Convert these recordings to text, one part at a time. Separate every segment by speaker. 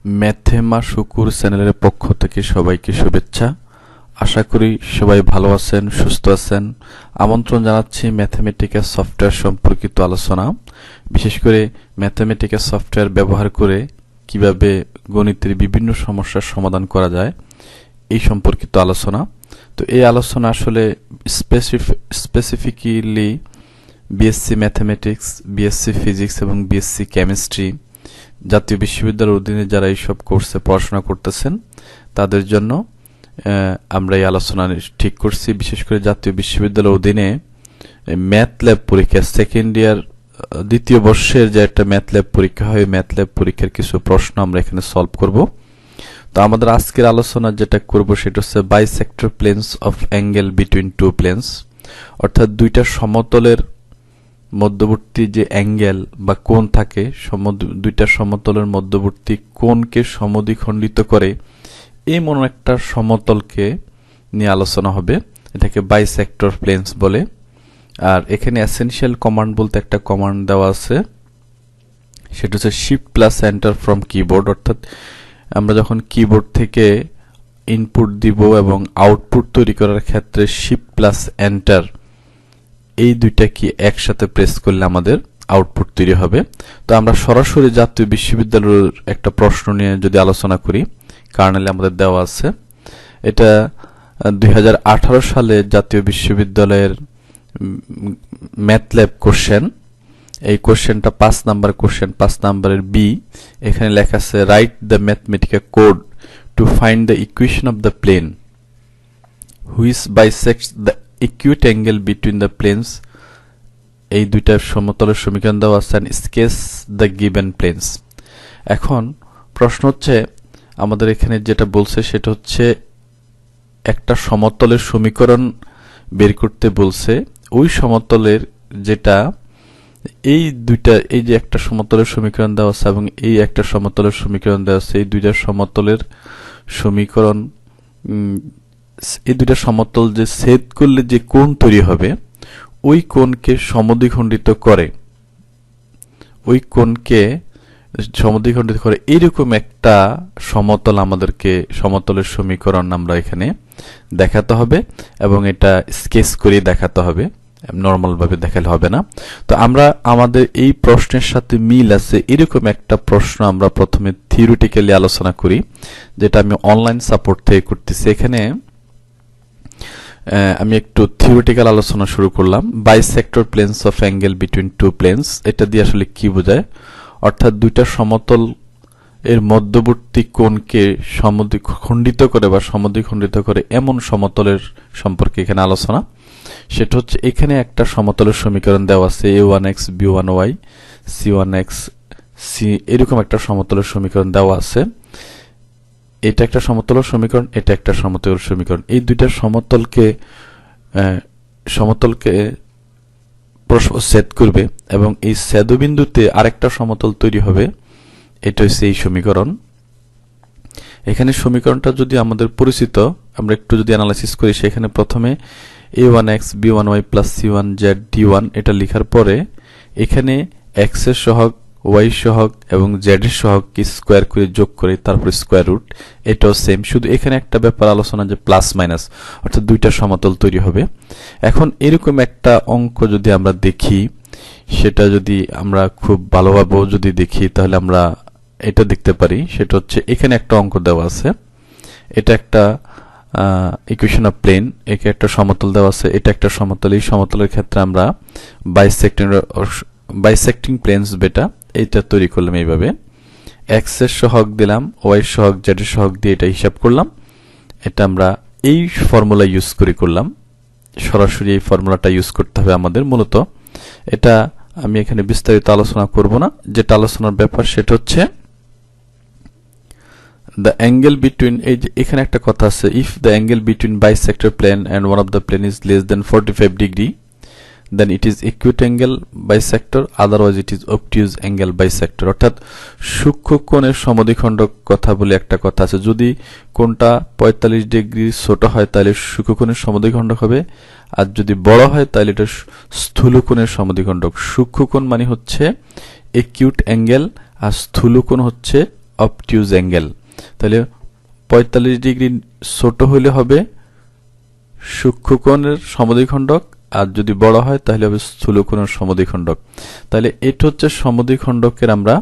Speaker 1: ম্যাথেমা শুকুর চ্যানেলের পক্ষ থেকে সবাইকে শুভেচ্ছা। আশা করি সবাই ভালো আছেন, সুস্থ আছেন। আমন্ত্রণ জানাচ্ছি ম্যাথমেটিক্যাল সফটওয়্যার সম্পর্কিত আলোচনা, বিশেষ করে ম্যাথমেটিক্যাল সফটওয়্যার ব্যবহার করে কিভাবে গণিতের বিভিন্ন সমস্যার সমাধান করা যায় এই সম্পর্কিত আলোচনা। তো এই আলোচনা আসলে specifically BSc mathematics, BSc physics এবং বিএসসি কেমিস্ট্রি জাতীয় বিশ্ববিদ্যালয়ের অধীনে যারা এইসব কোর্সে পড়াশোনা করতেছেন তাদের জন্য আমরা এই আলোচনা ঠিক করছি। বিশেষ করে জাতীয় বিশ্ববিদ্যালয়ের অধীনে ম্যাথল্যাব পরীক্ষা সেকেন্ড ইয়ার দ্বিতীয় বর্ষের যে একটা ম্যাথল্যাব পরীক্ষা হয়, ম্যাথল্যাব পরীক্ষার কিছু প্রশ্ন আমরা এখানে সলভ করব। তো আমাদের আজকের আলোচনা যেটা করব সেটা হচ্ছে bisector planes of angle between two planes, অর্থাৎ দুইটা সমতলের মধ্যবর্তী যে অ্যাঙ্গেল বা কোণ থাকে, দুইটা সমতলের মধ্যবর্তী কোণকে সমদ্বিখণ্ডিত করে এমন একটা সমতলকে নিয়ে আলোচনা হবে। এটাকে বাইসেক্টর প্লেনস বলে। আর এখানে এসেনশিয়াল কমান্ড বলতে একটা কমান্ড দেওয়া আছে, সেটা হচ্ছে shift plus enter from keyboard. অর্থাৎ আমরা যখন কিবোর্ড থেকে ইনপুট দিব এবং আউটপুট তৈরি করার ক্ষেত্রে শিফট প্লাস এন্টার এই দুইটা কি একসাথে প্রেস করলে আমাদের আউটপুট তৈরি হবে। তো আমরা সরাসরি জাতীয় বিশ্ববিদ্যালয়ের একটা প্রশ্ন নিয়ে যদি আলোচনা করি, কার্নেলে আমাদের দেওয়া আছে। এটা 2018 সালে জাতীয় বিশ্ববিদ্যালয়ের ম্যাথল্যাব কোশ্চেন। এই কোশ্চেনটা 5 নাম্বার কোশ্চেন, 5 নাম্বারের বি। এখানে লেখা আছে write the mathematical code to find the equation of the plane which bisects the acute angle between the planes। এই দুইটা সমতলের সমীকরণ দেওয়া আছে, স্কেচ দ্য গিভেন প্লেনস। এখন প্রশ্ন হচ্ছে আমাদের এখানে যেটা বলছে সেটা হচ্ছে একটা সমতলের সমীকরণ বের করতে বলছে। ওই সমতলের যেটা এই দুইটা, এই যে একটা সমতলের সমীকরণ দেওয়া আছে এবং এই একটা সমতলের সমীকরণ দেওয়া আছে, এই দুইটা সমতলের সমীকরণ, এই দুইটা সমতল যে ছেদ করলে যে কোণ তৈরি হবে ওই কোণকে সমদ্বিখণ্ডিত করে, ওই কোণকে সমদ্বিখণ্ডিত করে এইরকম একটা সমতল আমাদেরকে, সমতলের সমীকরণ আমরা এখানে দেখাতে হবে এবং এটা স্কেচ করে দেখাতে হবে, নরমাল ভাবে দেখালে হবে না। তো আমরা আমাদের এই প্রশ্নের সাথে মিল আছে এরকম একটা প্রশ্ন আমরা প্রথমে থিওরিটিক্যালি আলোচনা করি, যেটা আমি অনলাইন সাপোর্ট থেকে করতেছি। এখানে আমি একটু থিওরিটিক্যাল আলোচনা শুরু করলাম। Bisector planes of angle between two planes, এটা দিয়ে আসলে কি বোঝায়? অর্থাৎ দুইটা সমতল এর মধ্যবর্তী কোণকে সমদ্বিখণ্ডিত করে বা সমদ্বিখণ্ডিত করে এমন সমতলের সম্পর্কে এখানে আলোচনা। সেটা হচ্ছে এখানে একটা সমতলের সমীকরণ দেওয়া আছে a1x b1y c1x c, এরকম একটা সমতলের সমীকরণ দেওয়া আছে। এটা একটা সমতলের সমীকরণ, এটা একটা সমতলের সমীকরণ। এই দুইটা সমতলকে ছেদ করবে এবং এই ছেদবিন্দুতে আরেকটা সমতল তৈরি হবে। এটা হচ্ছে এই সমীকরণ। এখানে সমীকরণটা যদি আমাদের পরিচিত, আমরা একটু যদি অ্যানালাইসিস করি, সেখানে প্রথমে a1x b1y plus c1z d1 এটা লেখার পরে এখানে x এর সহগ, y সহগ এবং z এর সহগ কি স্কয়ার করে যোগ করে তারপর স্কয়ার রুট, এটাও সেম। শুধু এখানে একটা ব্যাপার আলোচনা যে প্লাস মাইনাস, অর্থাৎ দুইটা সমতল তৈরি হবে। এখন এরকম একটা অঙ্ক যদি আমরা দেখি, সেটা যদি আমরা খুব ভালোভাবে যদি দেখি তাহলে আমরা এটা দেখতে পারি। সেটা হচ্ছে এখানে একটা অঙ্ক দেওয়া আছে, এটা একটা ইকুয়েশন অফ প্লেন, একে একটা সমতল দেওয়া আছে, এটা একটা সমতল। এই সমতলের ক্ষেত্রে আমরা বাইসেক্টিং প্লেনস বেটা এইটা তৈরি করলাম এইভাবে। এক্স এর সহগ দিলাম, ওয়াই সহগ, জেড এর সহগ দিয়ে এটা হিসাব করলাম। এটা আমরা এই ফর্মুলা ইউজ করে করলাম, সরাসরি এই ফর্মুলাটা ইউজ করতে হবে আমাদের। মূলত এটা আমি এখানে বিস্তারিত আলোচনা করব না, যেটা আলোচনার ব্যাপার সেটা হচ্ছে the angle between, এই যে এখানে একটা কথা আছে, if the angle between bisector plane and one of the plane is less than 45 degree then it is acute angle bisector, otherwise it is obtuse angle bisector। অর্থাৎ সূক্ষ্ম কোণের সমদ্বিখণ্ডক কথা বলে একটা কথা আছে। যদি কোণটা 45 ডিগ্রি ছোট হয় তাহলে সূক্ষ্ম কোণের সমদ্বিখণ্ডক হবে, আর যদি বড় হয় তাহলে এটা স্থূল কোণের সমদ্বিখণ্ডক। সূক্ষ্ম কোণ মানে হচ্ছে acute angle আর স্থূল কোণ হচ্ছে অবটিউজ অ্যাঙ্গেল। তাহলে 45 ডিগ্রি ছোট হলে হবে সূক্ষ্মকোণের সমদ্বিখণ্ডক, আর যদি বড় হয় তাহলে হবে স্থূলকোণের সমদ্বিখণ্ডক। তাহলে এটা হচ্ছে সমদ্বিখণ্ডকের আমরা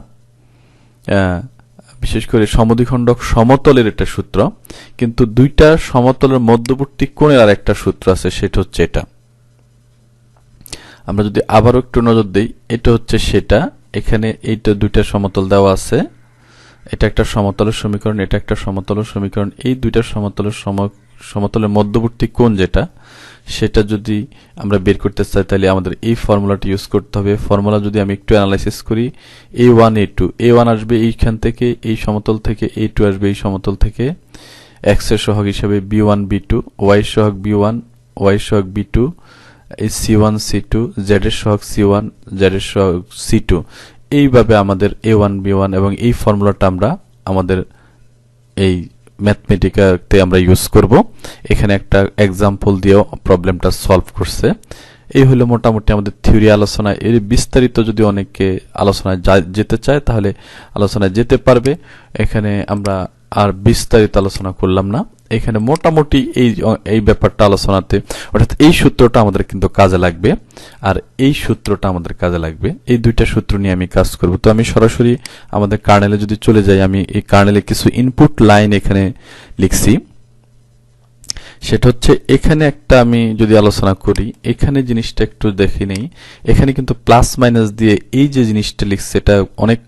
Speaker 1: বিশেষ করে সমদ্বিখণ্ডক সমতলের একটা সূত্র, কিন্তু দুইটা সমতলের মধ্যবর্তী কোণের আর একটা সূত্র আছে, সেটা হচ্ছে এটা। আমরা যদি আবারও একটু নজর দেই, এটা হচ্ছে সেটা। এখানে এইটা দুইটা সমতল দেওয়া আছে, এটা একটা সমতলের সমীকরণ, এটা একটা সমতলের সমীকরণ। এই দুইটা সমতলের মধ্যবর্তী কোণ যেটা, সেটা যদি আমরা বের করতে চাই তাহলে আমাদের এই ফর্মুলাটি ইউজ করতে হবে। ফর্মুলা যদি আমি একটু অ্যানালাইসিস করি, a1 a2, a1 আসবে এইখান থেকে, এই সমতল থেকে, a2 আসবে এই সমতল থেকে, x এর সহগ হিসেবে b1 b2, y এর সহগ b1, y এর সহগ b2, এই c1 c2, z এর সহগ c1, z এর সহগ c2। এইভাবে আমাদের a1 b1 এবং এই ফর্মুলাটা আমরা আমাদের এই ম্যাথমেটিকাতে আমরা ইউজ করব। এখানে একটা এক্সাম্পল দিয়েও প্রবলেমটা সলভ করছে। এই হলো মোটামুটি আমাদের থিওরি আলোচনা। এর বিস্তারিত যদি অনেকে আলোচনায় যেতে চায় তাহলে আলোচনায় যেতে পারবে। এখানে আমরা আর বিস্তারিত আলোচনা করলাম না। এখানে মোটামুটি এই ব্যাপারটা আলোচনাতে, অর্থাৎ এই সূত্রটা আমাদের কিন্তু কাজে লাগবে, আর এই সূত্রটা আমাদের কাজে লাগবে। এই দুইটা সূত্র নিয়ে আমি কাজ করব। তো আমি সরাসরি আমাদের কার্নেলে যদি চলে যাই, আমি এই কার্নেলে কিছু ইনপুট লাইন এখানে লিখছি। সেটা হচ্ছে এখানে একটা, আমি যদি আলোচনা করি, এখানে জিনিসটা একটু দেখে নেই। এখানে কিন্তু প্লাস মাইনাস দিয়ে এই যে জিনিসটা লিখছে, এটা অনেক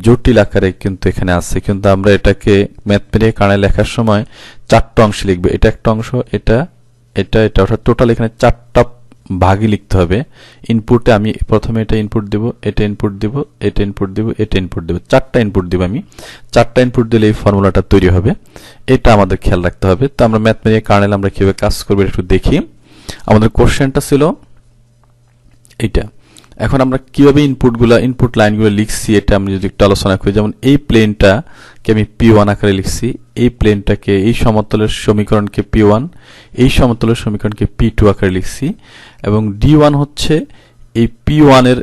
Speaker 1: জটিল আকারে কিন্তু এখানে আছে, কিন্তু আমরা এটাকে ম্যাথমেটিক্যাল কার্নেলে লেখার সময় চারটা অংশে লিখবে। এটা একটা অংশ, এটা এটা এটা, অর্থাৎ টোটাল এখানে চারটা ভাগে লিখতে হবে। ইনপুটে আমি প্রথমে এটা ইনপুট দেব, এটা ইনপুট দেব, এটা ইনপুট দেব, এটা ইনপুট দেব, চারটা ইনপুট দেব আমি। চারটা ইনপুট দিলে এই ফর্মুলাটা তৈরি হবে, এটা আমাদের খেয়াল রাখতে হবে। তো আমরা ম্যাথমেটিক্যাল কার্নেল আমরা কিভাবে কাজ করব একটু দেখি। আমাদের কোশ্চেনটা ছিল এইটা। এখন আমরা কিভাবে ইনপুট লাইনগুলো লিখছি এটা আমি যদি একটু আলোচনা করি। যেমন এই প্লেনটাকে আমি p1 আকারে লিখছি, এই প্লেনটাকে, এই সমতলের সমীকরণকে p1, এই সমতলের সমীকরণকে p2 আকারে লিখছি, এবং d1 হচ্ছে এই p1 এর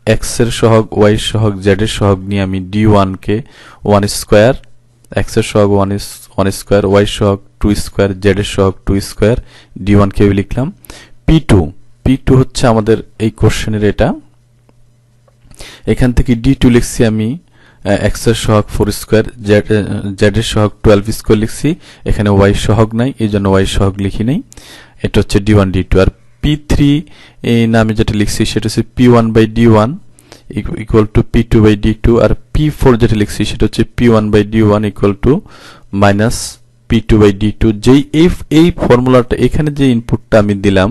Speaker 1: x এর সহগ, y এর সহগ, z এর সহগ নিয়ে আমি d1 কে 1 স্কয়ার, x এর সহগ 1 স্কয়ার, y এর সহগ 2 স্কয়ার, z এর সহগ 2 স্কয়ার, d1 কে লিখলাম। p2 হচ্ছে আমাদের এই কোশ্চেনের এটা। এখান থেকে d2 লিখছি আমি x এর সহগ 4 স্কয়ার, z এর সহগ 12 স্কয়ার লিখছি। এখানে y সহগ নাই, এই জন্য y সহগ লিখি নাই। এটা হচ্ছে d1 d2। আর p3 এই নামে যেটা লিখছি সেটা হচ্ছে p1 by d1 equal to p2 by d2, আর p4 যেটা লিখছি সেটা হচ্ছে p1 by d1 equal to minus p2 by d2। যেই এই ফর্মুলাটা, এখানে যে ইনপুটটা আমি দিলাম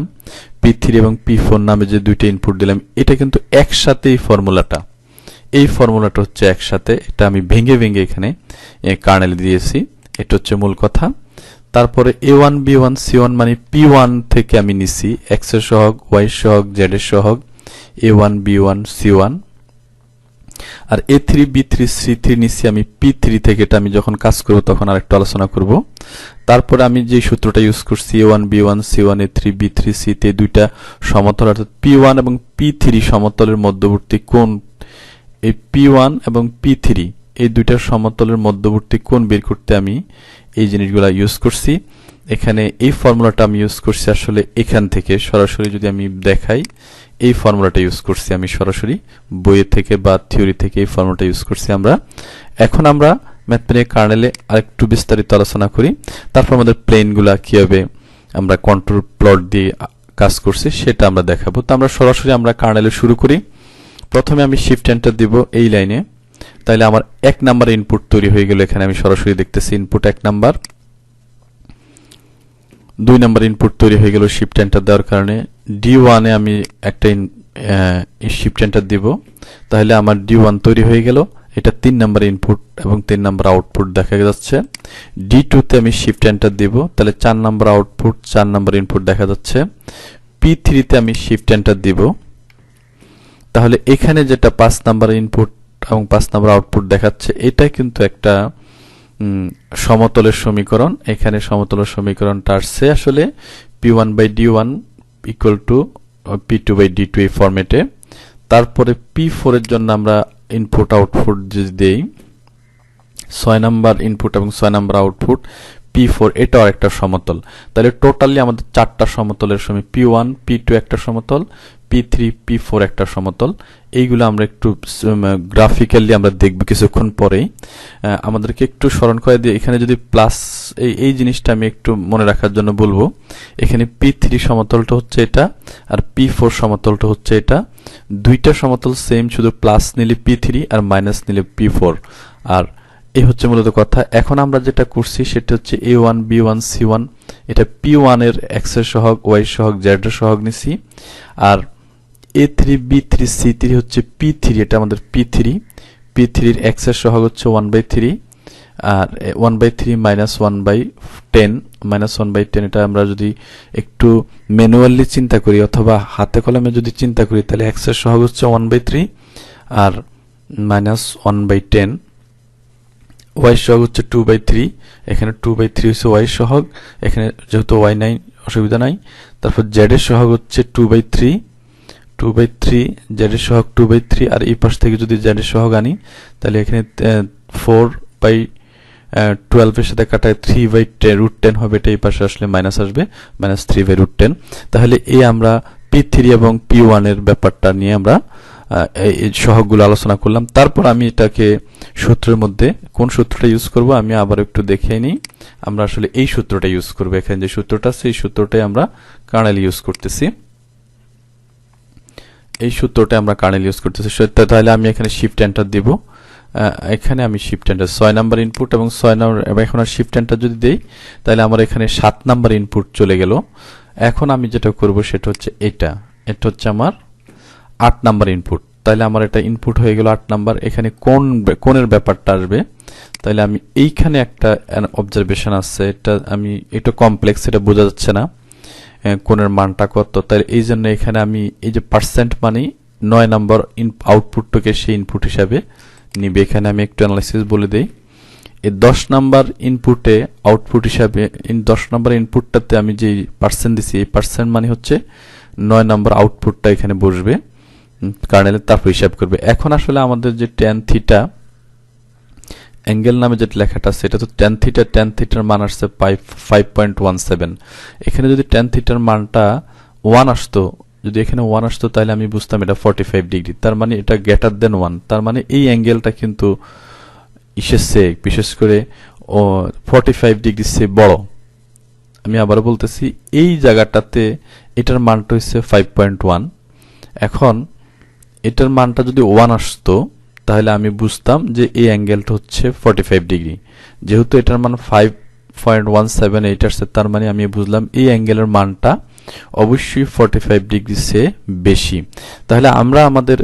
Speaker 1: p3 এবং p4 নামে যে দুইটা ইনপুট দিলাম, এটা কিন্তু একসাথে এই ফর্মুলাটা হচ্ছে একসাথে। এটা আমি ভেঙে ভেঙে এখানে কার্নেলে দিয়েছি। এটা হচ্ছে মূল কথা। তারপরে a1 b1 c1 মানে p1 থেকে আমি নিছি x এর সহগ, y এর সহগ, z এর সহগ, a1 b1 c1, আর a3 b3 c3 নিছি আমি p3 থেকে। এটা আমি যখন কাজ করব তখন আরেকটু আলোচনা করব। তারপরে আমি যে সূত্রটা ইউজ করছি, a1 b1 c1 a3 b3 c3, দুইটা সমতল, অর্থাৎ p1 এবং p3 সমতলের মধ্যবর্তী কোণ, এই p1 এবং p3 এই দুইটা সমতলের মধ্যবর্তী কোণ বের করতে আমি এই জিনিসগুলো ইউজ করছি। এখানে এই ফর্মুলাটা আমি ইউজ করছি আসলে এখান থেকে সরাসরি, যদি আমি দেখাই, এই ফর্মুলাটা ইউজ করছি আমি সরাসরি বইয়ের থেকে বা থিওরি থেকে এই ফর্মুলাটা ইউজ করছি আমরা। এখন আমরা ম্যাথমেটিক্যাল কার্নেলে আরেকটু বিস্তারিত আলোচনা করি। তারপর আমাদের প্লেনগুলা কিভাবে আমরা কন্ট্রোল প্লট দিয়ে কাজ করছি সেটা আমরা দেখাবো। তো আমরা সরাসরি আমরা কার্নেলে শুরু করি। প্রথমে আমি শিফট এন্টার দিব এই লাইনে, তাহলে আমার 1 নাম্বার ইনপুট তৈরি হয়ে গেল। এখানে আমি সরাসরি দেখতেছি ইনপুট 1 নাম্বার, 2 নাম্বার ইনপুট তৈরি হয়ে গেল শিফট এন্টার দেওয়ার কারণে। d1 এ আমি একটা শিফট এন্টার দিব, তাহলে আমার d1 তৈরি হয়ে গেল। এটা 3 নাম্বার ইনপুট এবং 3 নাম্বার আউটপুট দেখা যাচ্ছে। d2 তে আমি শিফট এন্টার দিব, তাহলে 4 নাম্বার আউটপুট, 4 নাম্বার ইনপুট দেখা যাচ্ছে। p3 তে আমি শিফট এন্টার দিব, তাহলে এখানে যেটা 5 নাম্বার ইনপুট এবং 5 নাম্বার আউটপুট দেখাচ্ছে, এটা কিন্তু একটা সমতলের সমীকরণ। এখানে সমতলের সমীকরণটা আসছে আসলে p1 by d1 equal to p2 by d2 এই ফরম্যাটে। তারপরে p4 এর জন্য আমরা ইনপুট আউটপুট যদি দেই, 6 নাম্বার ইনপুট এবং 6 নাম্বার আউটপুট P4 এটাও একটা সমতল। তাহলে টোটালি আমাদের 4টা সমতলের সময় P1 P2 একটা সমতল, P3 P4 একটা সমতল। এইগুলো আমরা একটু গ্রাফিক্যালি আমরা দেখব কিছুক্ষণ পরেই। আমাদেরকে একটু স্মরণ করে দিয়ে এখানে যদি প্লাস এই জিনিসটা আমি একটু মনে রাখার জন্য বলবো। এখানে P3 সমতলটা হচ্ছে এটা আর P4 সমতলটা হচ্ছে এটা। দুইটা সমতল সেম, শুধু প্লাস নিলে P3 আর মাইনাস নিলে P4। আর এই হচ্ছে মূলত কথা। এখন আমরা যেটা করছি সেটা হচ্ছে A1 B1 C1, এটা P1 এর x এর সহগ, y এর সহগ, z এর সহগ নিছি। আর A3 B3 C3 হচ্ছে P3, এটা আমাদের P3 এর x এর সহগ হচ্ছে 1/3 আর 1/3 মাইনাস 1/10 মাইনাস 1/10। এটা আমরা যদি একটু ম্যানুয়ালি চিন্তা করি অথবা হাতে কলমে যদি চিন্তা করি তাহলে x এর সহগ হচ্ছে 1/3 আর মাইনাস 1/10, y সহগ হচ্ছে 2/3, এখানে 2/3 হচ্ছে y সহগ, এখানে যেহেতু y নাই অসুবিধা নাই। তারপর z এর সহগ হচ্ছে 2/3 z এর সহগ 2/3 আর এই পাশ থেকে যদি z এর সহগ আনি তাহলে এখানে 4/12 এর সাথে কাটায় 3/10 হবে, এটা এই পাশে আসলে মাইনাস আসবে, মাইনাস 3/10। তাহলে এই আমরা P3 এবং P1 এর ব্যাপারটা নিয়ে আমরা এই সহগগুলো আলোচনা করলাম। তারপর আমি এটাকে সূত্রের মধ্যে কোন সূত্রটা ইউজ করব আমি আবার একটু দেখিয়ে নিই। আমরা আসলে এই সূত্রটা ইউজ করব, এখানে যে সূত্রটা আছে এই সূত্রটাই আমরা কার্নেল ইউজ করতেছি। এই সূত্রটা আমরা কার্নেল ইউজ করতেছি। তাহলে আমি এখানে শিফট এন্টার দিব। এখানে আমি শিফট এন্টার 6 নাম্বার ইনপুট এবং 6 নাম্বার, এখন আর শিফট এন্টার যদি দেই তাহলে আমার এখানে 7 নাম্বার ইনপুট চলে গেল। এখন আমি যেটা করব সেটা হচ্ছে এটা হচ্ছে আমার 8 নাম্বার ইনপুট। তাহলে আমার এটা ইনপুট হয়ে গেল 8 নাম্বার। এখানে কোণের ব্যাপারটা আসবে। তাহলে আমি এইখানে একটা অবজারভেশন আছে, এটা কমপ্লেক্স, এটা বোঝা যাচ্ছে না কোণের মানটা কত। তাহলে এই জন্য এখানে আমি এই যে পার্সেন্ট মানে 9 নাম্বার আউটপুটটাকে সেই ইনপুট হিসাবে নিবে। এখানে আমি একটু অ্যানালাইসিস বলে দেই। এই 10 নাম্বার ইনপুটে আউটপুট হিসাবে 10 নাম্বার ইনপুটটাতে আমি যে পার্সেন্ট দিছি এই পার্সেন্ট মানে হচ্ছে 9 নাম্বার আউটপুটটা এখানে বসবে কার্নেলে, তারপর হিসাব করবে। এখন আসলে আমাদের যে tan থিটা অ্যাঙ্গেল নামে যেটা লেখাটা আছে এটা তো tan থিটার মান আসছে 5.17। এখানে যদি tan থিটার মানটা 1 আসতো, যদি এখানে 1 আসতো তাহলে আমি বুঝতাম এটা 45 ডিগ্রি, তার মানে এটা গ্রেটার দেন 1, তার মানে এই অ্যাঙ্গেলটা কিন্তু বিশেষ করে 45 ডিগ্রি সে বড়। আমি আবার বলতেছি এই জায়গাটাতে এটার মানটা হচ্ছে 5.1। এখন এটার মানটা যদি 1 আসতো তাহলে আমি বুঝতাম যে এই অ্যাঙ্গেলটা হচ্ছে 45 ডিগ্রি। যেহেতু এটার মান 5.178 আসছে, তার মানে আমি বুঝলাম এই অ্যাঙ্গেলের মানটা অবশ্যই 45 ডিগ্রি সে বেশি। তাহলে আমরা আমাদের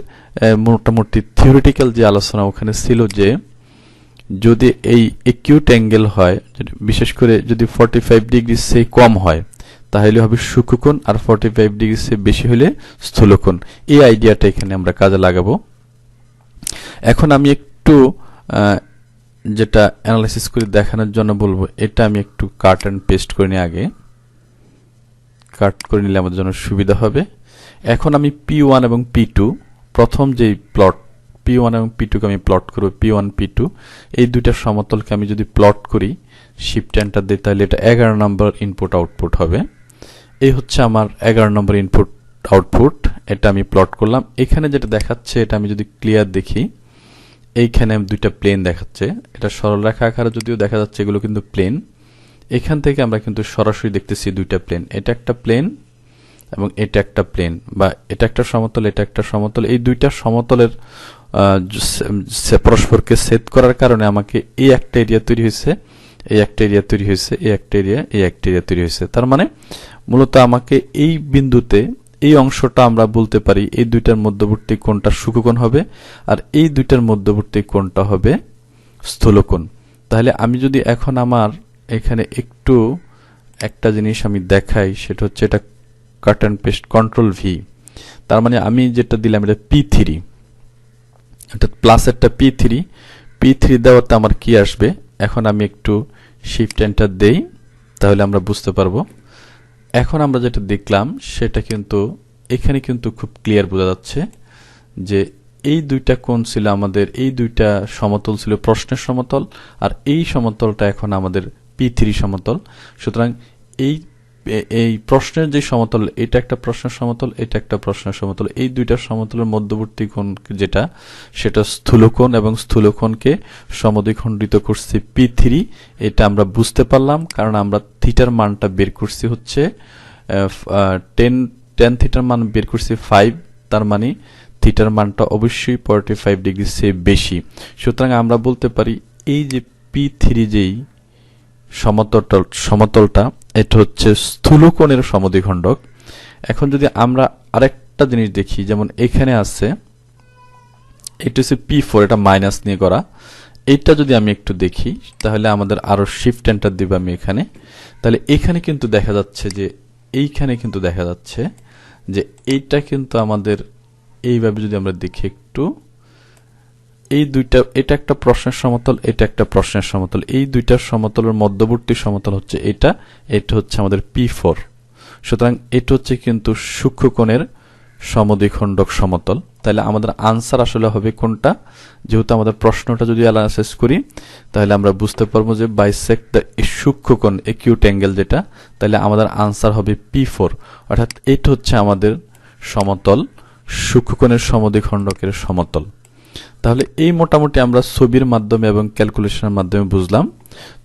Speaker 1: মোটামুটি থিওরিটিক্যাল যে আলোচনা ওখানে ছিল যে যদি এই একিউট অ্যাঙ্গেল হয়, বিশেষ করে যদি 45 ডিগ্রি সে কম হয় তাহলে হবে সূক্ষ্মকোণ, আর 45 ডিগ্রি সে বেশি হলে স্থূলকোণ। এই আইডিয়াটা এখানে আমরা কাজে লাগাবো। এখন আমি একটু যেটা অ্যানালাইসিস করে দেখানোর জন্য বলবো, এটা আমি একটু কাট এন্ড পেস্ট করে নিই, আগে কাট করে নিলে আমাদের জন্য সুবিধা হবে। এখন আমি P1 এবং P2 প্রথম যেই প্লট P1 এবং P2 কে আমি প্লট করব, P1 P2 এই দুইটা সমতলকে আমি যদি প্লট করি, শিফট এন্টার দিই, তাহলে এটা 11 নম্বর ইনপুট আউটপুট হবে। এই হচ্ছে আমার 11 নম্বর ইনপুট আউটপুট, এটা আমি প্লট করলাম। এখানে যেটা দেখাচ্ছে এটা আমি যদি ক্লিয়ার দেখি, এইখানে দুইটা প্লেন দেখাচ্ছে। এটা সরল রেখা আকারে যদিও দেখা যাচ্ছে, এগুলো কিন্তু প্লেন। এখান থেকে আমরা কিন্তু সরাসরি দেখতেছি দুইটা প্লেন, এটা একটা প্লেন এবং এটা একটা প্লেন, বা এটা একটা সমতল এটা একটা সমতল। এই দুইটা সমতলের পরস্পরকে ছেদ করার কারণে আমাকে এই একটা এরিয়া তৈরি হয়েছে, এই একটা এরিয়া তৈরি হয়েছে, এই একটা এরিয়া, এই একটা এরিয়া তৈরি হয়েছে। তার মানে মূলত আমাকে এই বিন্দুতে এই অংশটা আমরা বলতে পারি এই দুইটার মধ্যবর্তী কোণটা সূক্ষ্মকোণ হবে, আর এই দুইটার মধ্যবর্তী কোণটা হবে স্থূলকোণ। তাহলে আমি যদি এখন আমার এখানে একটু একটা জিনিস আমি দেখাই, সেটা হচ্ছে এটা কাট এন্ড পেস্ট কন্ট্রোল ভি। তার মানে আমি যেটা দিলাম এটা P3, অর্থাৎ প্লাস একটা P3 দেওয়াতে আমার কি আসবে। এখন আমি একটু শিফট এন্টার দেই, তাহলে আমরা বুঝতে পারবো। এখন আমরা যেটা দেখলাম সেটা কিন্তু এখানে কিন্তু খুব ক্লিয়ার বোঝা যাচ্ছে যে এই দুইটা কোণ ছিল আমাদের, এই দুইটা সমতল ছিল প্রশ্নের সমতল, আর এই সমতলটা এখন আমাদের P3 সমতল। সুতরাং এই এই প্রশ্নের যে সমতল, এটা একটা প্রশ্নের সমতল, এটা একটা প্রশ্নের সমতল, এই দুইটা সমতলের মধ্যবর্তী কোণ যেটা, সেটা স্থূলকোণ, এবং স্থূলকোণকে সমদ্বিখণ্ডিত করছি P3। এটা আমরা বুঝতে পারলাম কারণ আমরা থিটার মানটা বের করছি হচ্ছে 10 থিটার মান বের করছি 5, তার মানে থিটার মানটা অবশ্যই 45 ডিগ্রি চেয়ে বেশি। সুতরাং আমরা বলতে পারি এই যে P3 যেই সমতলটা, এটা হচ্ছে স্থূলকোণের সমদ্বিখণ্ডক। এখন যদি আমরা আরেকটা জিনিস দেখি, যেমন এখানে আছে এটা হচ্ছে P4, এটা মাইনাস নিয়ে করা। এইটা যদি আমি একটু দেখি তাহলে আমাদের আরো শিফট এন্টার দিব আমি এখানে, তাহলে এখানে কিন্তু দেখা যাচ্ছে যে এইখানে কিন্তু দেখা যাচ্ছে যে এইটা কিন্তু আমাদের এইভাবে যদি আমরা দেখি একটু, এই দুইটা, এটা একটা প্রশ্নের সমতল, এটা একটা প্রশ্নের সমতল, এই দুইটা সমতলের মধ্যবর্তী সমতল হচ্ছে এটা, এটা হচ্ছে আমাদের P4। সুতরাং এটা হচ্ছে কিন্তু সূক্ষ্মকোণের সমদ্বিখণ্ডক সমতল। তাহলে আমাদের আনসার আসলে হবে কোনটা? যেহেতু আমাদের প্রশ্নটা যদি অ্যানালাইসিস করি তাহলে আমরা বুঝতে পারবো যে বাইসেক্ট দ্য সূক্ষ্মকোণ একিউট অ্যাঙ্গেল যেটা, তাহলে আমাদের আনসার হবে P4। অর্থাৎ এটা হচ্ছে আমাদের সমতল, সূক্ষ্মকোণের সমদ্বিখণ্ডকের সমতল। তাহলে এই মোটামুটি আমরা ছবির মাধ্যমে এবং ক্যালকুলেশনের মাধ্যমে বুঝলাম।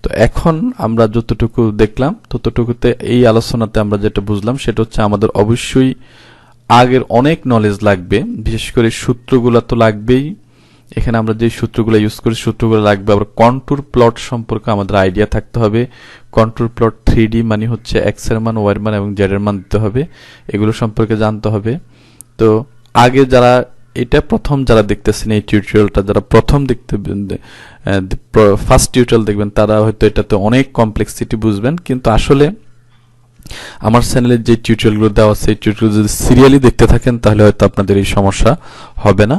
Speaker 1: তো এখন আমরা যতটুকু দেখলাম ততটুকুতে, এই আলোচনাতে আমরা যেটা বুঝলাম সেটা হচ্ছে আমাদের অবশ্যই আগের অনেক নলেজ লাগবে, বিশেষ করে সূত্রগুলো তো লাগবেই। এখানে আমরা যে সূত্রগুলো ইউজ করি সূত্রগুলো লাগবে। আবার কন্ট্যুর প্লট সম্পর্কে আমাদের আইডিয়া থাকতে হবে। কন্ট্যুর প্লট 3D মানে হচ্ছে এক্স এর মান, ওয়াই এর মান এবং জেড এর মান দিতে হবে, এগুলো সম্পর্কে জানতে হবে। তো আগে যারা এটা প্রথম যারা দেখতেছেন এই টিউটোরিয়ালটা, যারা প্রথম দেখতে ফার্স্ট টিউটোরিয়াল দেখবেন তারা হয়তো এটাতে অনেক কমপ্লেক্সিটি বুঝবেন, কিন্তু আসলে আমার চ্যানেলে যে টিউটোরিয়ালগুলো দেওয়া আছে এই টিউটোরিয়াল যদি সিরিয়ালি দেখতে থাকেন তাহলে হয়তো আপনাদের এই সমস্যা হবে না।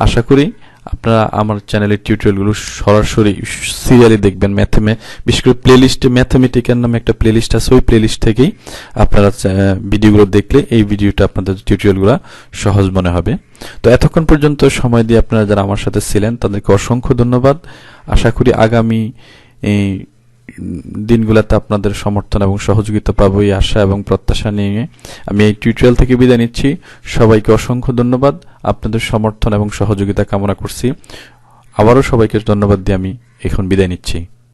Speaker 1: আশা করি আপনারা আমার চ্যানেলের টিউটোরিয়ালগুলো সরাসরি সিরিয়ালি দেখবেন। বিশেষ করে প্লেলিস্টে ম্যাথমেটিক্যাল নামে একটা প্লেলিস্ট আছে, ওই প্লেলিস্ট থেকেই আপনারা ভিডিওগুলো দেখলে এই ভিডিওটা আপনাদের টিউটোরিয়ালগুলো সহজ মনে হবে। তো এতক্ষণ পর্যন্ত সময় দিয়ে আপনারা যারা আমার সাথে ছিলেন তাদেরকে অসংখ্য ধন্যবাদ। আশা করি আগামী দিনগুলোতে আপনাদের সমর্থন এবং সহযোগিতা পাবো এই আশা এবং প্রত্যাশা নিয়ে আমি এই টিউটোরিয়াল থেকে বিদায় নিচ্ছি। সবাইকে অসংখ্য ধন্যবাদ, আপনাদের সমর্থন এবং সহযোগিতা কামনা করছি। আবারও সবাইকে ধন্যবাদ দিয়ে আমি এখন বিদায় নিচ্ছি।